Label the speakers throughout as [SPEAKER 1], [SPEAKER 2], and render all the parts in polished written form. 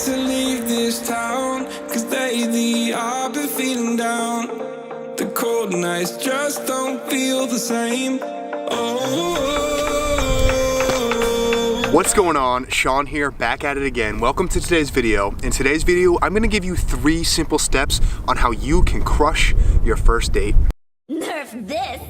[SPEAKER 1] to leave this town, cause lately I've been feeling down. The cold nights just don't feel the same.
[SPEAKER 2] What's going on? Sean here, back at it again. Welcome to today's video. In today's video, I'm gonna give you 3 simple steps on how you can crush your first date.
[SPEAKER 3] Nerf this!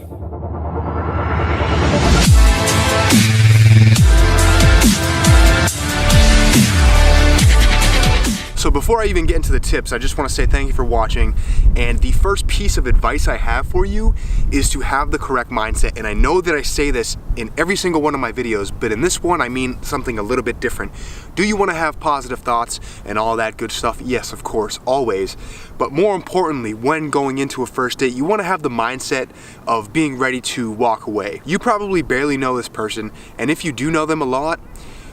[SPEAKER 2] So before I even get into the tips, I just want to say thank you for watching. And the first piece of advice I have for you is to have the correct mindset. And I know that I say this in every single one of my videos, but in this one I mean something a little bit different. Do you want to have positive thoughts and all that good stuff? Yes, of course, always. But more importantly, when going into a first date, you want to have the mindset of being ready to walk away. You probably barely know this person, and if you do know them a lot,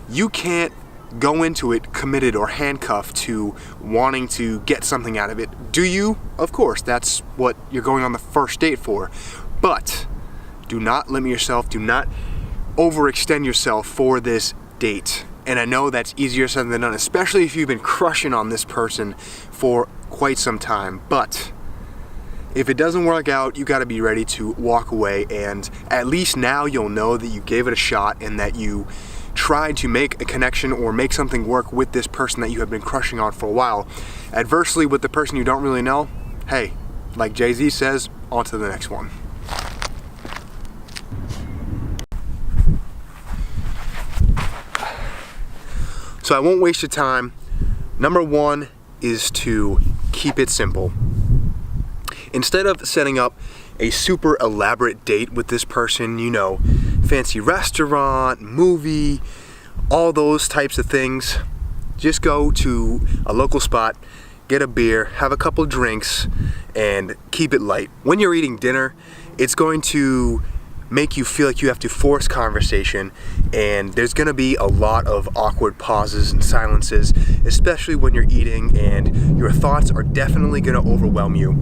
[SPEAKER 2] you can't go into it committed or handcuffed to wanting to get something out of it. Do you? Of course, that's what you're going on the first date for. But do not limit yourself, do not overextend yourself for this date. And I know that's easier said than done, especially if you've been crushing on this person for quite some time. But if it doesn't work out, you gotta be ready to walk away, and at least now you'll know that you gave it a shot and that you tried to make a connection or make something work with this person that you have been crushing on for a while. Adversely, with the person you don't really know, hey, like Jay-Z says, on to the next one. So I won't waste your time. Number 1 is to keep it simple. Instead of setting up a super elaborate date with this person, you know, fancy restaurant, movie, all those types of things, just go to a local spot, get a beer, have a couple drinks, and keep it light. When you're eating dinner, it's going to make you feel like you have to force conversation, and there's gonna be a lot of awkward pauses and silences, especially when you're eating, and your thoughts are definitely gonna overwhelm you.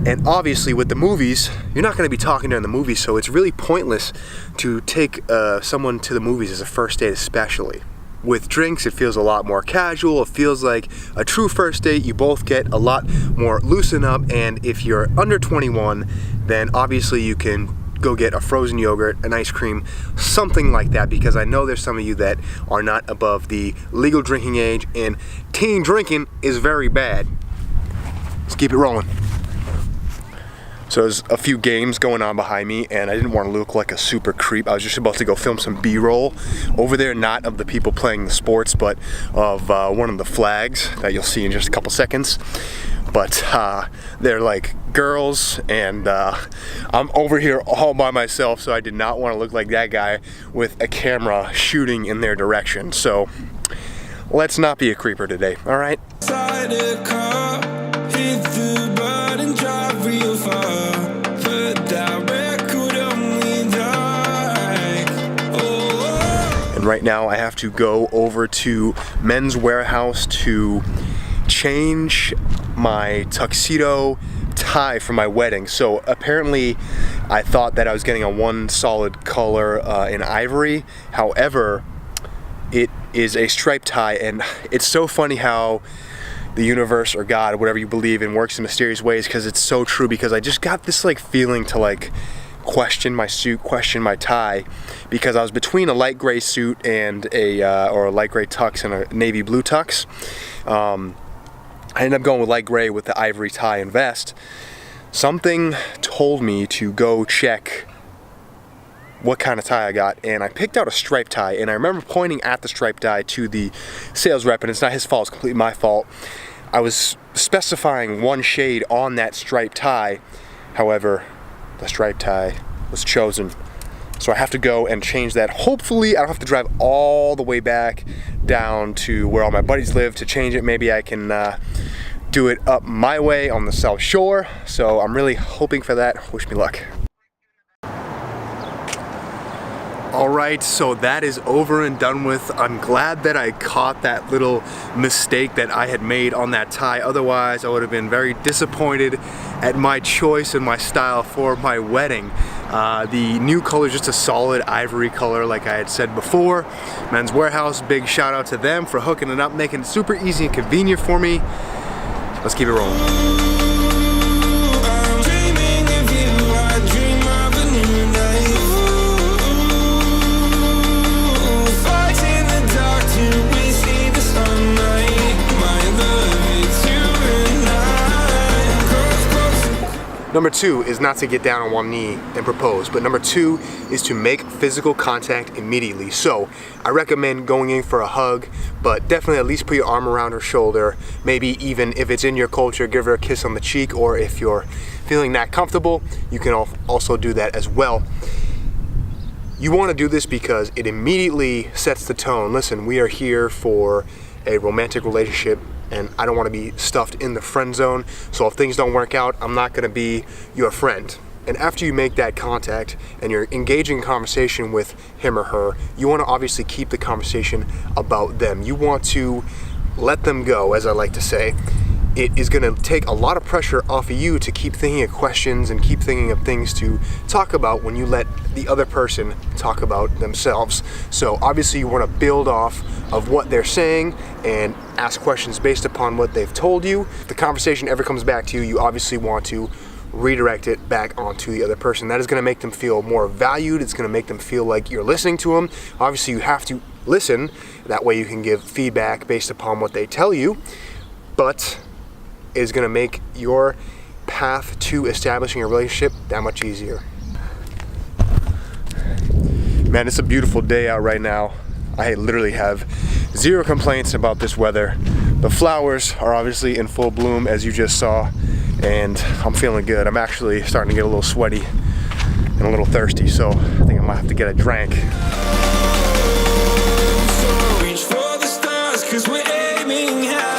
[SPEAKER 2] And obviously with the movies, you're not going to be talking during the movies, so it's really pointless to take someone to the movies as a first date especially. With drinks, it feels a lot more casual, it feels like a true first date, you both get a lot more loosen up, and if you're under 21, then obviously you can go get a frozen yogurt, an ice cream, something like that, because I know there's some of you that are not above the legal drinking age, and teen drinking is very bad. Let's keep it rolling. So there's a few games going on behind me, and I didn't want to look like a super creep. I was just about to go film some B-roll over there, not of the people playing the sports, but of one of the flags that you'll see in just a couple seconds. But they're like girls, and I'm over here all by myself, so I did not want to look like that guy with a camera shooting in their direction. So let's not be a creeper today, all right? And right now I have to go over to Men's Warehouse to change my tuxedo tie for my wedding. So apparently I thought that I was getting a one solid color in ivory. However, it is a striped tie, and it's so funny how the universe or God, whatever you believe in, works in mysterious ways, because it's so true. Because I just got this like feeling to like question my suit, question my tie, because I was between a light gray suit and a light gray tux and a navy blue tux. I ended up going with light gray with the ivory tie and vest. Something told me to go check what kind of tie I got, and I picked out a striped tie, and I remember pointing at the striped tie to the sales rep, and it's not his fault, it's completely my fault. I was specifying one shade on that striped tie. However, the striped tie was chosen, so I have to go and change that. Hopefully I don't have to drive all the way back down to where all my buddies live to change it. Maybe I can do it up my way on the South Shore, so I'm really hoping for that. Wish me luck. Alright, so that is over and done with. I'm glad that I caught that little mistake that I had made on that tie. Otherwise, I would have been very disappointed at my choice and my style for my wedding. The new color is just a solid ivory color like I had said before. Men's Warehouse, big shout out to them for hooking it up, making it super easy and convenient for me. Let's keep it rolling. Number 2 is not to get down on one knee and propose, but number 2 is to make physical contact immediately. So I recommend going in for a hug, but definitely at least put your arm around her shoulder. Maybe even if it's in your culture, give her a kiss on the cheek, or if you're feeling that comfortable, you can also do that as well. You want to do this because it immediately sets the tone. Listen, we are here for a romantic relationship, and I don't want to be stuffed in the friend zone. So if things don't work out, I'm not going to be your friend. And after you make that contact and you're engaging in conversation with him or her, you want to obviously keep the conversation about them. You want to let them go, as I like to say. It is going to take a lot of pressure off of you to keep thinking of questions and keep thinking of things to talk about when you let the other person talk about themselves. So obviously you want to build off of what they're saying and ask questions based upon what they've told you. If the conversation ever comes back to you, you obviously want to redirect it back onto the other person. That is going to make them feel more valued. It's going to make them feel like you're listening to them. Obviously you have to listen. That way you can give feedback based upon what they tell you. But is going to make your path to establishing a relationship that much easier. Man, it's a beautiful day out right now. I literally have zero complaints about this weather. The flowers are obviously in full bloom, as you just saw, and I'm feeling good. I'm actually starting to get a little sweaty and a little thirsty, so I think I might have to get a drink.
[SPEAKER 1] So reach for the stars, 'cause we're aiming high.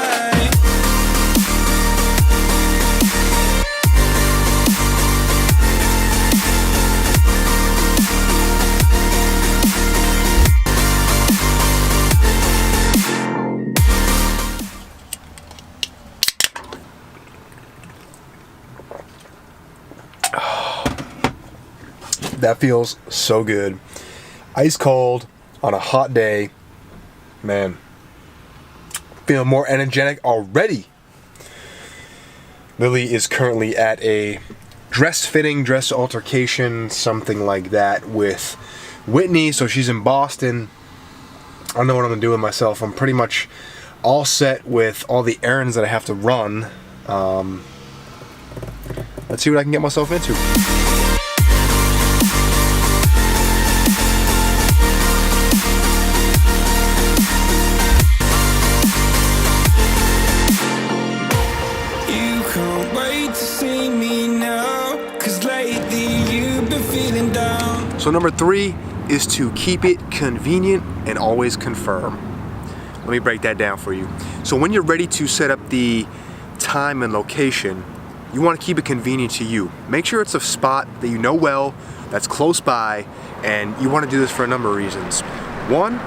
[SPEAKER 2] That feels so good. Ice cold on a hot day. Man, feeling more energetic already. Lily is currently at a dress altercation, something like that, with Whitney. So she's in Boston. I don't know what I'm gonna do with myself. I'm pretty much all set with all the errands that I have to run. Let's see what I can get myself into. So number 3 is to keep it convenient and always confirm. Let me break that down for you. So when you're ready to set up the time and location, you want to keep it convenient to you. Make sure it's a spot that you know well, that's close by, and you want to do this for a number of reasons. One,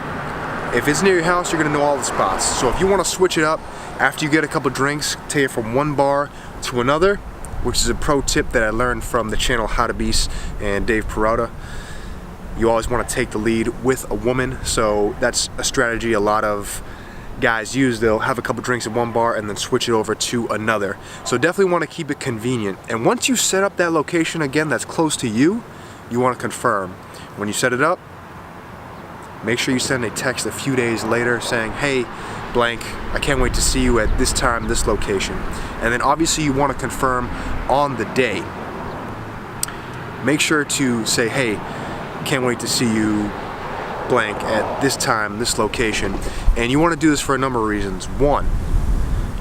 [SPEAKER 2] if it's near your house, you're going to know all the spots. So if you want to switch it up after you get a couple drinks, take it from one bar to another, which is a pro tip that I learned from the channel How to Beast and Dave Peralta. You always want to take the lead with a woman, so that's a strategy a lot of guys use. They'll have a couple drinks at one bar and then switch it over to another. So definitely want to keep it convenient. And once you set up that location again that's close to you, you want to confirm. When you set it up, make sure you send a text a few days later saying, hey, blank, I can't wait to see you at this time, this location. And then obviously you want to confirm on the day. Make sure to say, hey, can't wait to see you blank at this time, this location. And you want to do this for a number of reasons. One,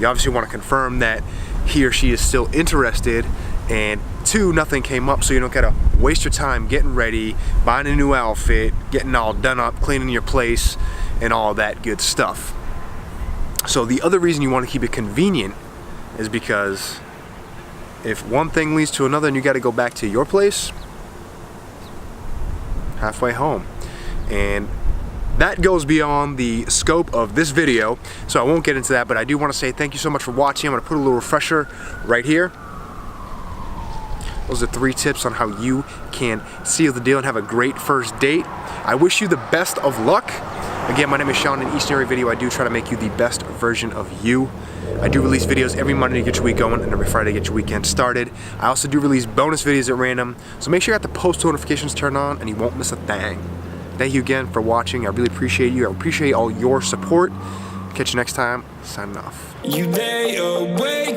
[SPEAKER 2] you obviously want to confirm that he or she is still interested, and 2, nothing came up, so you don't gotta waste your time getting ready, buying a new outfit, getting all done up, cleaning your place, and all that good stuff. So the other reason you want to keep it convenient is because if one thing leads to another and you got to go back to your place, halfway home. And that goes beyond the scope of this video, so I won't get into that, but I do want to say thank you so much for watching. I'm going to put a little refresher right here. Those are 3 tips on how you can seal the deal and have a great first date. I wish you the best of luck. Again, my name is Sean. In each and every video I do try to make you the best version of you. I do release videos every Monday to get your week going and every Friday to get your weekend started. I also do release bonus videos at random, so make sure you got the post notifications turned on and you won't miss a thing. Thank you again for watching. I really appreciate you. I appreciate all your support. Catch you next time. Signing off.
[SPEAKER 1] You lay awake